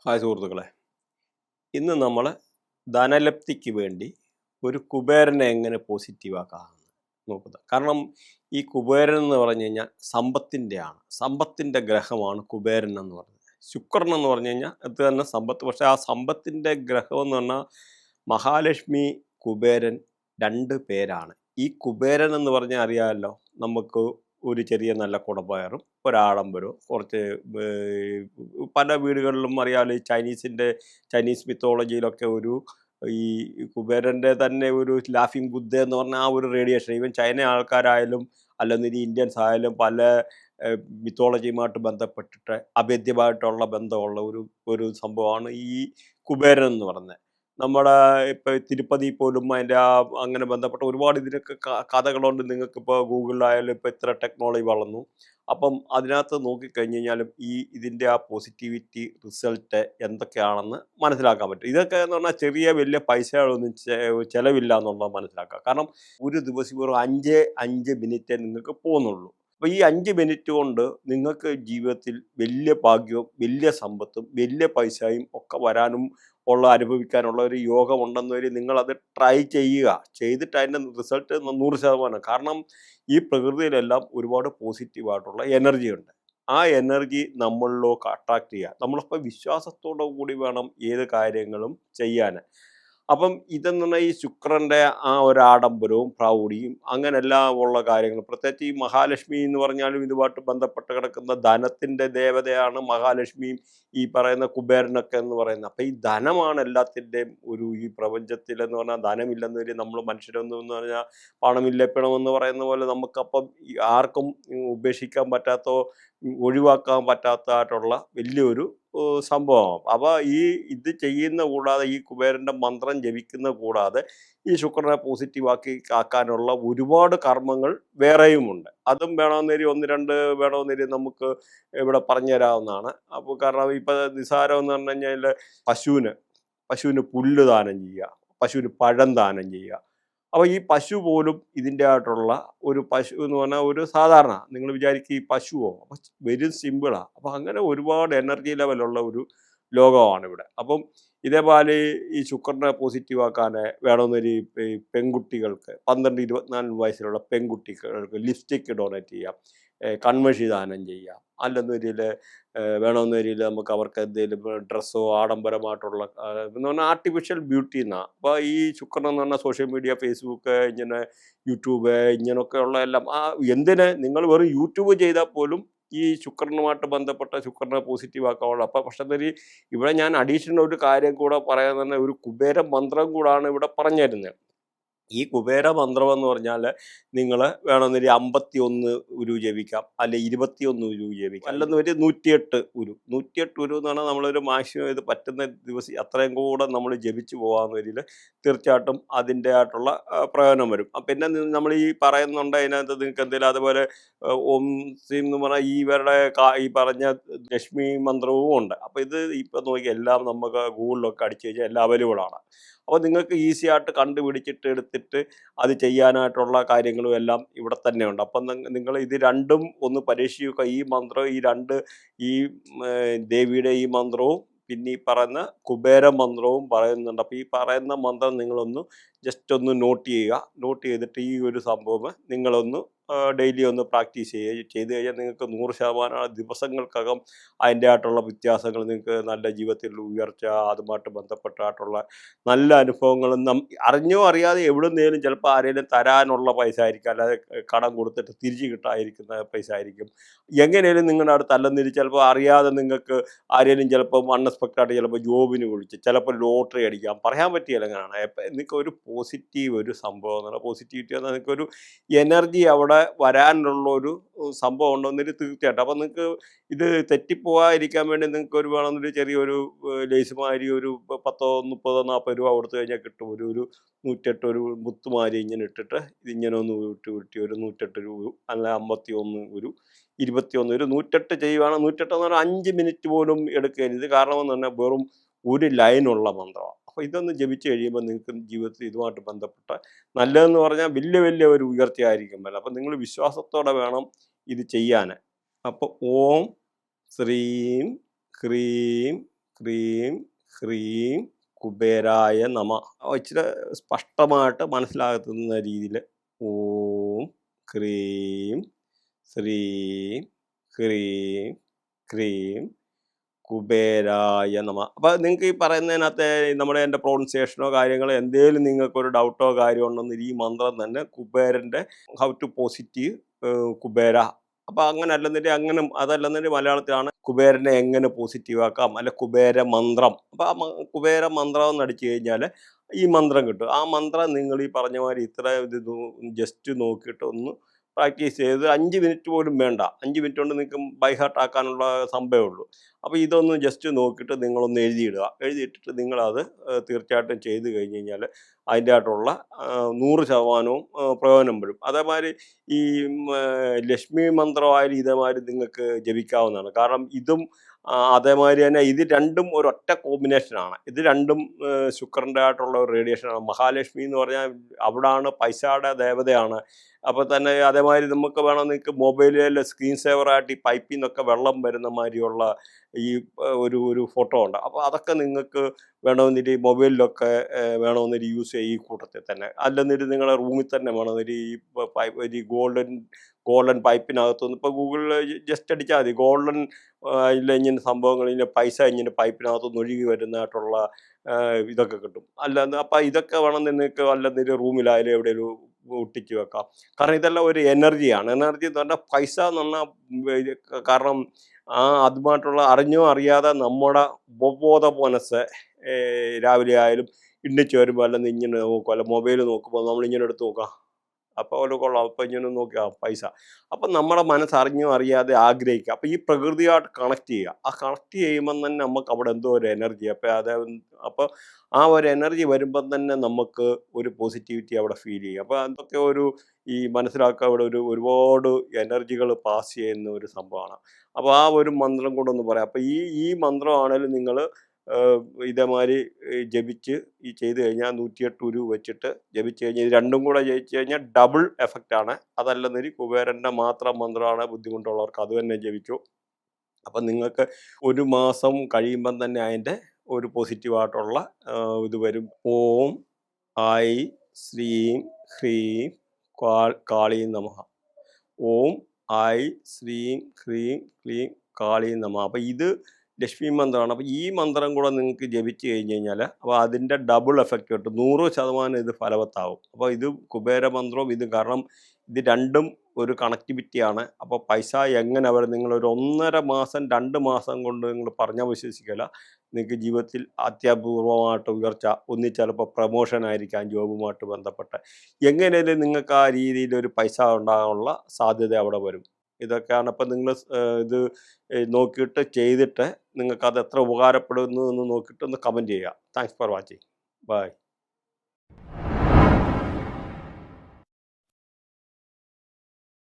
Hi സുഹൃത്തുക്കളെ, ഇന്ന് നമ്മൾ ധനലബ്ധിക്ക് വേണ്ടി ഒരു കുബേരനെ എങ്ങനെ പോസിറ്റീവാക്കാമെന്ന് നോക്കുന്നത്. കാരണം ഈ കുബേരൻ എന്ന് പറഞ്ഞു കഴിഞ്ഞാൽ സമ്പത്തിൻ്റെ ഗ്രഹമാണ് കുബേരൻ എന്ന് പറയുന്നത്. ശുക്രൻ എന്ന് പറഞ്ഞു കഴിഞ്ഞാൽ അത് തന്നെ സമ്പത്ത്. പക്ഷേ ആ സമ്പത്തിൻ്റെ ഗ്രഹം എന്ന് പറഞ്ഞാൽ മഹാലക്ഷ്മി, കുബേരൻ രണ്ട് പേരാണ്. ഈ കുബേരൻ എന്ന് പറഞ്ഞാൽ അറിയാമല്ലോ, നമുക്ക് ഒരു ചെറിയ നല്ല കുടപ്പയറും ഒരാഡംബരവും കുറച്ച് പല വീടുകളിലും അറിയാമല്ലോ. ഈ ചൈനീസ് മിത്തോളജിയിലൊക്കെ ഈ കുബേരൻ്റെ തന്നെ ഒരു ലാഫിംഗ് ബുദ്ധ എന്ന് പറഞ്ഞാൽ ആ ഒരു റേഡിയേഷൻ, ഈവൻ ചൈന ആൾക്കാരായാലും അല്ലെന്നിരി ഇന്ത്യൻസ് ആയാലും പല മിത്തോളജിയുമായിട്ട് ബന്ധപ്പെട്ടിട്ട് അഭേദ്യമായിട്ടുള്ള ബന്ധമുള്ള ഒരു സംഭവമാണ് ഈ കുബേരൻ എന്ന് പറയുന്നത്. നമ്മുടെ ഇപ്പോൾ തിരുപ്പതി പോലും അതിൻ്റെ അങ്ങനെ ബന്ധപ്പെട്ട ഒരുപാട് ഇതിനൊക്കെ കഥകളുണ്ട്. നിങ്ങൾക്കിപ്പോൾ ഗൂഗിളിലായാലും ഇപ്പോൾ ഇത്ര ടെക്നോളജി വളർന്നു. അപ്പം അതിനകത്ത് നോക്കിക്കഴിഞ്ഞ് കഴിഞ്ഞാലും ഇതിൻ്റെ ആ പോസിറ്റിവിറ്റി റിസൾട്ട് എന്തൊക്കെയാണെന്ന് മനസ്സിലാക്കാൻ പറ്റും. ഇതൊക്കെ എന്ന് പറഞ്ഞാൽ ചെറിയ വലിയ പൈസകളൊന്നും ചിലവില്ല എന്നുള്ളത് മനസ്സിലാക്കുക. കാരണം ഒരു ദിവസം വെറും 5 മിനിറ്റേ നിങ്ങൾക്ക് പോകുന്നുള്ളൂ. അപ്പോൾ ഈ 5 മിനിറ്റ് കൊണ്ട് നിങ്ങൾക്ക് ജീവിതത്തിൽ വലിയ ഭാഗ്യവും വലിയ സമ്പത്തും വലിയ പൈസയും ഒക്കെ വരാനും അനുഭവിക്കാനുള്ള ഒരു യോഗമുണ്ടെന്നൊരു നിങ്ങളത് ട്രൈ ചെയ്യുക. ചെയ്തിട്ട് അതിൻ്റെ റിസൾട്ട് 100%. കാരണം ഈ പ്രകൃതിയിലെല്ലാം ഒരുപാട് പോസിറ്റീവായിട്ടുള്ള എനർജി ഉണ്ട്. ആ എനർജി നമ്മളിലേക്ക് അട്രാക്ട് ചെയ്യുക. നമ്മളിപ്പോൾ വിശ്വാസത്തോടു കൂടി വേണം ഏത് കാര്യങ്ങളും ചെയ്യാൻ. അപ്പം ഇതെന്ന് പറഞ്ഞാൽ ഈ ശുക്രൻ്റെ ആ ഒരു ആഡംബരവും പ്രൗഢിയും അങ്ങനെല്ലാം ഉള്ള കാര്യങ്ങൾ, പ്രത്യേകിച്ച് ഈ മഹാലക്ഷ്മി എന്ന് പറഞ്ഞാലും ഇതുമായിട്ട് ബന്ധപ്പെട്ട് കിടക്കുന്ന ധനത്തിൻ്റെ ദേവതയാണ് മഹാലക്ഷ്മിയും ഈ പറയുന്ന കുബേരനൊക്കെ എന്ന് പറയുന്നത്. അപ്പം ഈ ധനമാണ് എല്ലാത്തിൻ്റെയും ഈ പ്രപഞ്ചത്തിലെന്ന് പറഞ്ഞാൽ ധനമില്ലെന്ന് വരും നമ്മൾ മനുഷ്യരൊന്നും എന്ന് പറഞ്ഞാൽ പണമില്ല പിണമെന്ന് പറയുന്ന പോലെ നമുക്കപ്പം ആർക്കും ഉപേക്ഷിക്കാൻ പറ്റാത്തോ ഒഴിവാക്കാൻ പറ്റാത്തതായിട്ടുള്ള വലിയൊരു സംഭവമാണ്. അപ്പോൾ ഇത് ചെയ്യുന്ന കൂടാതെ ഈ കുബേരൻ്റെ മന്ത്രം ജപിക്കുന്ന കൂടാതെ ഈ ശുക്രനെ ആക്കാനുള്ള ഒരുപാട് കർമ്മങ്ങൾ വേറെയുമുണ്ട്. അതും വേണമെന്നേരി 1-2 വേണമെന്നേരി നമുക്ക് ഇവിടെ പറഞ്ഞു തരാവുന്നതാണ്. അപ്പോൾ കാരണം ഇപ്പോൾ നിസാരം എന്ന് പറഞ്ഞു കഴിഞ്ഞാൽ പശുവിന് പുല്ല് ദാനം ചെയ്യുക, പശുവിന് പഴം ദാനം ചെയ്യുക. അപ്പോൾ ഈ പശു പോലും ഇതിൻ്റെ ആയിട്ടുള്ള ഒരു പശു എന്ന് പറഞ്ഞാൽ ഒരു സാധാരണ നിങ്ങൾ വിചാരിക്കുക ഈ പശുവോ, അപ്പോൾ വെരി സിമ്പിളാണ്. അപ്പോൾ അങ്ങനെ ഒരുപാട് എനർജി ലെവലുള്ള ഒരു ലോകമാണ് ഇവിടെ. അപ്പം ഇതേപോലെ ഈ ശുക്രനെ പോസിറ്റീവാക്കാൻ വേണമെന്നൊരു പെൺകുട്ടികൾക്ക് 12-24 വയസ്സിലുള്ള പെൺകുട്ടികൾക്ക് ലിപ്സ്റ്റിക്ക് ഡൊണേറ്റ് ചെയ്യാം, കൺമഷി ദാനം ചെയ്യാം. അല്ലെന്നൊരിൽ വേണമെന്നൊരിൽ നമുക്ക് അവർക്ക് എന്തെങ്കിലും ഡ്രസ്സോ ആഡംബരമായിട്ടുള്ള എന്ന് പറഞ്ഞാൽ ആർട്ടിഫിഷ്യൽ ബ്യൂട്ടി എന്നാണ്. അപ്പോൾ ഈ ശുക്രൻ എന്ന് പറഞ്ഞാൽ സോഷ്യൽ മീഡിയ, ഫേസ്ബുക്ക്, ഇങ്ങനെ യൂട്യൂബ്, ഇങ്ങനെയൊക്കെ ഉള്ള എല്ലാം എന്തിന് നിങ്ങൾ വെറും യൂട്യൂബ് ചെയ്താൽ പോലും ഈ ശുക്രനുമായിട്ട് ബന്ധപ്പെട്ട ശുക്രനെ പോസിറ്റീവാക്കാനുള്ള. അപ്പോൾ പക്ഷേ ഇവിടെ ഞാൻ അഡീഷണൽ ഒരു കാര്യം കൂടെ പറയാൻ തന്നെ ഒരു കുബേര മന്ത്രം കൂടാണ് ഇവിടെ പറഞ്ഞു തരുന്നത്. ഈ കുബേര മന്ത്രം എന്ന് പറഞ്ഞാൽ നിങ്ങൾ വേണമെന്നൊരു 51 ഉരു ജപിക്കാം, അല്ലെ 21 ഉരു ജപിക്കാം, അല്ലെന്നൊരു 108 ഉരു എന്ന് പറഞ്ഞാൽ നമ്മളൊരു മാക്സിമം ഇത് പറ്റുന്ന ദിവസം അത്രയും കൂടെ നമ്മൾ ജപിച്ചു പോകാമെന്ന് വരിൽ തീർച്ചയായിട്ടും അതിൻ്റെ ആയിട്ടുള്ള പ്രയോജനം വരും. പിന്നെ നമ്മൾ ഈ പറയുന്നുണ്ട് അതിനകത്ത് നിങ്ങൾക്ക് എന്തെങ്കിലും അതുപോലെ ഓം ശ്രീം എന്ന് പറഞ്ഞാൽ ഇവരുടെ ഈ പറഞ്ഞ ലക്ഷ്മി മന്ത്രവും ഉണ്ട്. അപ്പോൾ ഇത് ഇപ്പം നോക്കി എല്ലാം നമുക്ക് ഗൂഗിളിലൊക്കെ അടിച്ചു കഴിഞ്ഞാൽ എല്ലാം അവൈലബിളാണ്. അപ്പോൾ നിങ്ങൾക്ക് ഈസി ആയിട്ട് കണ്ടുപിടിച്ചിട്ട് എടുത്തിട്ട് അത് ചെയ്യാനായിട്ടുള്ള കാര്യങ്ങളും എല്ലാം ഇവിടെ തന്നെയുണ്ട്. അപ്പം നിങ്ങൾ ഇത് രണ്ടും ഒന്ന് പരീക്ഷിക്കുക. ഈ മന്ത്രം ഈ ദേവിയുടെ ഈ മന്ത്രവും പിന്നെ ഈ പറയുന്ന കുബേര മന്ത്രവും പറയുന്നുണ്ട്. അപ്പോൾ ഈ പറയുന്ന മന്ത്രം നിങ്ങളൊന്ന് ജസ്റ്റ് ഒന്ന് നോട്ട് ചെയ്തിട്ട് ഈ ഒരു സംഭവം നിങ്ങളൊന്ന് ഡെയിലി ഒന്ന് പ്രാക്ടീസ് ചെയ്ത് കഴിഞ്ഞാൽ നിങ്ങൾക്ക് 100% ദിവസങ്ങൾക്കകം അതിൻ്റെ ആയിട്ടുള്ള വ്യത്യാസങ്ങൾ നിങ്ങൾക്ക് നല്ല ജീവിതത്തിൽ ഉയർച്ച, അതുമായിട്ട് ബന്ധപ്പെട്ടായിട്ടുള്ള നല്ല അനുഭവങ്ങളും അറിഞ്ഞോ അറിയാതെ എവിടുന്നേലും ചിലപ്പോൾ ആരെങ്കിലും തരാനുള്ള പൈസ ആയിരിക്കും, അല്ലാതെ കടം കൊടുത്തിട്ട് തിരിച്ചു കിട്ടാതിരിക്കുന്ന പൈസ ആയിരിക്കും. എങ്ങനെയും നിങ്ങളുടെ അടുത്ത് അല്ലെന്നിരി ചിലപ്പോൾ അറിയാതെ നിങ്ങൾക്ക് ആരെങ്കിലും ചിലപ്പോൾ അൺഎക്സ്പെക്റ്റഡ് ചിലപ്പോൾ ജോബിന് വിളിച്ച് ചിലപ്പോൾ ലോട്ടറി അടിക്കാം, പറയാൻ പറ്റിയല്ല. എങ്ങനെയാണ് അപ്പം നിങ്ങൾക്ക് ഒരു പോസിറ്റീവ് ഒരു സംഭവം എന്ന് പറഞ്ഞാൽ പോസിറ്റിവിറ്റി എന്നാൽ നിങ്ങൾക്കൊരു എനർജി അവിടെ വരാനുള്ള ഒരു സംഭവം ഉണ്ടെന്നൊരു തീർച്ചയായിട്ടും. അപ്പം നിങ്ങൾക്ക് ഇത് തെറ്റിപ്പോകാതിരിക്കാൻ വേണ്ടി നിങ്ങൾക്ക് വേണമെന്നൊരു ചെറിയൊരു ലേസുമാരി ഒരു 10, 30, 40 രൂപ കൊടുത്തു കഴിഞ്ഞാൽ കിട്ടും. ഒരു 108 ഒരു മുത്തുമാരി ഇങ്ങനെ ഇട്ടിട്ട് ഇതിങ്ങനെ ഒന്ന് ഉരുട്ടി ഒരു 108 രൂപ, അല്ല 51 ഒരു 21 ഒരു 108 ചെയ്യുവാണ്. 108 എന്ന് പറഞ്ഞാൽ 5 മിനിറ്റ് പോലും എടുക്കരുത്. കാരണമെന്ന് പറഞ്ഞാൽ വെറും ഒരു ലൈനുള്ള മന്ത്രമാണ്. അപ്പോൾ ഇതൊന്ന് ജപിച്ച് കഴിയുമ്പോൾ നിങ്ങൾക്ക് ജീവിതത്തിൽ ഇതുമായിട്ട് ബന്ധപ്പെട്ട നല്ലതെന്ന് പറഞ്ഞാൽ വലിയ ഒരു ഉയർച്ചയായിരിക്കും വല്ല. അപ്പം നിങ്ങൾ വിശ്വാസത്തോടെ വേണം ഇത് ചെയ്യാൻ. അപ്പോൾ ഓം ശ്രീം ഹ്രീം ക്രീം ഹ്രീം കുബേരായ നമ. ഇച്ചിരി സ്പഷ്ടമായിട്ട് മനസ്സിലാകുന്ന രീതിയിൽ ഓം ക്രീം ശ്രീം ഹ്രീം ക്രീം കുബേരായ നമ. അപ്പോൾ നിങ്ങൾക്ക് ഈ പറയുന്നതിനകത്ത് എൻ്റെ പ്രൊണൗൺസിയേഷനോ കാര്യങ്ങളോ എന്തെങ്കിലും നിങ്ങൾക്കൊരു ഡൗട്ടോ കാര്യമോ ഉണ്ടെങ്കിൽ ഈ മന്ത്രം തന്നെ കുബേരൻ്റെ ഹൗ ടു പോസിറ്റീവ് കുബേര. അപ്പോൾ അങ്ങനെ അല്ലെന്നുണ്ടെങ്കിൽ അതല്ലെന്നുണ്ടെങ്കിൽ മലയാളത്തിലാണ് കുബേരനെ എങ്ങനെ പോസിറ്റീവ് ആക്കാം, അല്ല കുബേര മന്ത്രം. അപ്പോൾ കുബേര മന്ത്രം എന്ന് അടിച്ചു കഴിഞ്ഞാൽ ഈ മന്ത്രം കിട്ടും. ആ മന്ത്രം നിങ്ങൾ ഈ പറഞ്ഞ മാതിരി ഇത്ര ഇത് ജസ്റ്റ് നോക്കിയിട്ട് ഒന്ന് പ്രാക്ടീസ് ചെയ്ത് 5 മിനിറ്റ് പോലും വേണ്ട. 5 മിനിറ്റ് കൊണ്ട് നിങ്ങൾക്ക് ബൈ ഹാർട്ട് ആക്കാനുള്ള സംഭവമേ ഉള്ളൂ. അപ്പോൾ ഇതൊന്ന് ജസ്റ്റ് നോക്കിയിട്ട് നിങ്ങളൊന്ന് എഴുതിയിടുക. എഴുതിയിട്ടിട്ട് നിങ്ങളത് തീർച്ചയായിട്ടും ചെയ്ത് കഴിഞ്ഞ് കഴിഞ്ഞാൽ അതിൻ്റെ ആയിട്ടുള്ള 100% പ്രയോജനം വരും. അതേമാതിരി ഈ ലക്ഷ്മി മന്ത്രമായാലും ഇതേമാതിരി നിങ്ങൾക്ക് ജപിക്കാവുന്നതാണ്. കാരണം ഇതും അതേമാതിരി തന്നെ ഇത് രണ്ടും ഒരൊറ്റ കോമ്പിനേഷനാണ്. ഇത് രണ്ടും ശുക്രൻ്റെ ആയിട്ടുള്ള ഒരു റേഡിയേഷനാണ്. മഹാലക്ഷ്മി എന്ന് പറഞ്ഞാൽ അവിടാണ് പൈസയുടെ ദേവതയാണ്. അപ്പോൾ തന്നെ അതേമാതിരി നമുക്ക് വേണം നിങ്ങൾക്ക് മൊബൈലിൽ സ്ക്രീൻ സേവറായിട്ട് ഈ പൈപ്പിൽ നിന്നൊക്കെ വെള്ളം വരുന്ന മാതിരിയുള്ള ഈ ഒരു ഫോട്ടോ ഉണ്ട്. അപ്പോൾ അതൊക്കെ നിങ്ങൾക്ക് വേണമെന്നിട്ട് മൊബൈലിലൊക്കെ വേണമെന്നൊരു യൂസ് ചെയ്യുക ഈ കൂട്ടത്തിൽ തന്നെ. അല്ലെന്നിട്ട് നിങ്ങളുടെ റൂമിൽ തന്നെ വേണമെന്നൊരു ഈ ഗോൾഡൻ പൈപ്പിനകത്തുനിന്ന് ഇപ്പോൾ ഗൂഗിളിൽ ജസ്റ്റ് അടിച്ചാൽ മതി ഗോൾഡൻ ഇങ്ങനെ സംഭവങ്ങൾ ഇങ്ങനെ പൈസ ഇങ്ങനെ പൈപ്പിനകത്തുനിന്ന് ഒഴുകി വരുന്നതായിട്ടുള്ള ഇതൊക്കെ കിട്ടും. അല്ലാന്ന് അപ്പം ഇതൊക്കെ വേണം നിങ്ങൾക്ക് അല്ലെന്നൊരു റൂമിലായാലും എവിടെയെങ്കിലും ഒട്ടിച്ച് വെക്കാം. കാരണം ഇതെല്ലാം ഒരു എനർജിയാണ്. എനർജി എന്ന് പറഞ്ഞാൽ പൈസ എന്ന് പറഞ്ഞാൽ കാരണം അതുമായിട്ടുള്ള അറിഞ്ഞോ അറിയാതെ നമ്മുടെ ഉപബോധ മനസ്സ് രാവിലെ ആയാലും ഇണ്ണിച്ച് വരുമ്പോൾ അല്ലെങ്കിൽ ഇങ്ങനെ നോക്കും, അല്ല മൊബൈൽ നോക്കുമ്പോൾ നമ്മളിങ്ങനെ എടുത്ത് നോക്കാം, അപ്പോൾ ഒരു കൊള്ളാം, അപ്പം ഇങ്ങനെ നോക്കിയാൽ പൈസ. അപ്പം നമ്മുടെ മനസ്സറിഞ്ഞോ അറിയാതെ ആഗ്രഹിക്കുക. അപ്പം ഈ പ്രകൃതിയായിട്ട് കണക്ട് ചെയ്യുക. ആ കണക്ട് ചെയ്യുമ്പം തന്നെ നമുക്ക് അവിടെ എന്തോ ഒരു എനർജി അപ്പോൾ ആ ഒരു എനർജി വരുമ്പം തന്നെ നമുക്ക് ഒരു പോസിറ്റിവിറ്റി അവിടെ ഫീൽ ചെയ്യും. അപ്പോൾ അതൊക്കെ ഈ മനസ്സിലാക്കുക അവിടെ ഒരുപാട് എനർജികൾ പാസ് ചെയ്യുന്ന ഒരു സംഭവമാണ്. അപ്പോൾ ആ ഒരു മന്ത്രം കൊണ്ടൊന്ന് പറയാം. അപ്പോൾ ഈ മന്ത്രമാണെങ്കിലും നിങ്ങൾ ഇതേമാതിരി ജപിച്ച് ചെയ്ത് കഴിഞ്ഞാൽ 108 ഉരു വെച്ചിട്ട് ജപിച്ച് കഴിഞ്ഞാൽ ഇത് രണ്ടും കൂടെ ജയിച്ചു കഴിഞ്ഞാൽ ഡബിൾ എഫക്റ്റാണ്. അതല്ലെന്നൊരു കുബേരൻ്റെ മാത്രം മന്ത്രമാണ് ബുദ്ധിമുട്ടുള്ളവർക്ക് അത് തന്നെ ജപിച്ചു. അപ്പം നിങ്ങൾക്ക് 1 മാസം കഴിയുമ്പം തന്നെ അതിൻ്റെ ഒരു പോസിറ്റീവായിട്ടുള്ള ഇത് വരും. ഓം ഐ ശ്രീം ഹ്രീം കാളീ നമഃ. ഓം ഐ ശ്രീം ഹ്രീം ക്ലീം കാളീ നമഃ. അപ്പം ഇത് ലക്ഷ്മി മന്ത്രമാണ്. അപ്പോൾ ഈ മന്ത്രം കൂടെ നിങ്ങൾക്ക് ജപിച്ച് കഴിഞ്ഞ് കഴിഞ്ഞാൽ അപ്പോൾ അതിൻ്റെ ഡബിൾ എഫക്റ്റ് കിട്ടും. 100% ഇത് ഫലവത്താവും. അപ്പോൾ ഇത് കുബേര മന്ത്രവും ഇത് കാരണം ഇത് രണ്ടും ഒരു കണക്ടിവിറ്റിയാണ്. അപ്പോൾ പൈസ എങ്ങനെ നിങ്ങളൊരു 1.5 മാസം 2 മാസം കൊണ്ട് നിങ്ങൾ പറഞ്ഞാൽ വിശ്വസിക്കില്ല, നിങ്ങൾക്ക് ജീവിതത്തിൽ അത്യപൂർവമായിട്ട് ഉയർച്ച, ചിലപ്പോൾ പ്രമോഷൻ ആയിരിക്കാം ജോബുമായിട്ട് ബന്ധപ്പെട്ട്, എങ്ങനെയും നിങ്ങൾക്ക് ആ രീതിയിൽ ഒരു പൈസ ഉണ്ടാകാനുള്ള സാധ്യത അവിടെ വരും. ഇതൊക്കെയാണ്. അപ്പം നിങ്ങൾ ഇത് നോക്കിയിട്ട് ചെയ്തിട്ട് നിങ്ങൾക്കത് എത്ര ഉപകാരപ്പെടുന്നു എന്ന് നോക്കിയിട്ട് ഒന്ന് കമൻറ്റ് ചെയ്യുക. Thanks for watching. ബൈ.